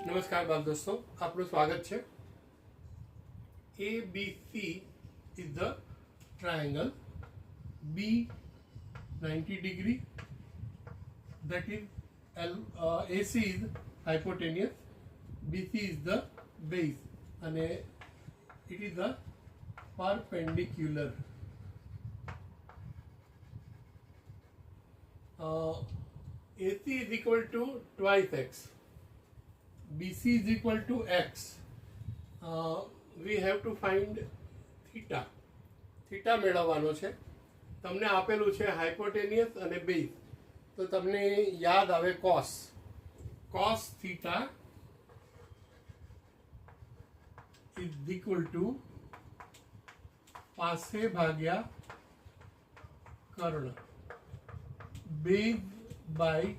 નમસ્કાર બાપ દોસ્તો, આપનું સ્વાગત છે. ABC is the triangle. B 90 degree, that is AC is hypotenuse, BC is the base, and it is the perpendicular. AC is equal to twice x. BC is equal to x. We have to find theta. Theta મેળવવાનો છે. તમને આપેલું છે હાઇપોટેનિયસ અને base, તો તમને યાદ આવે cos. Cos theta is equal to પાસે ભાગ્યા કર્ણ, base by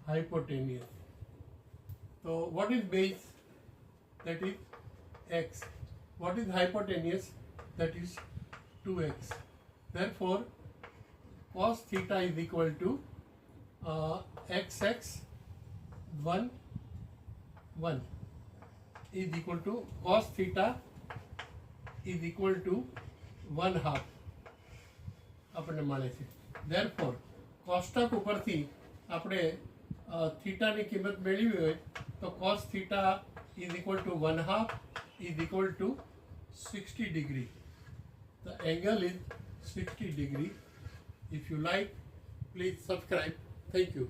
hypotenuse. So what is base? That is x. What is hypotenuse? That is 2x. Therefore cos theta is equal to xx 1 1 is equal to cos theta is equal to 1/2 આપણને મળે છે. Therefore કોષ્ટક ઉપરથી આપણે થીટાની કિંમત મેળવી હોય તો cos theta is equal to 1/2 is equal to 60 degree. The angle is 60 degree. If you like, please subscribe. Thank you.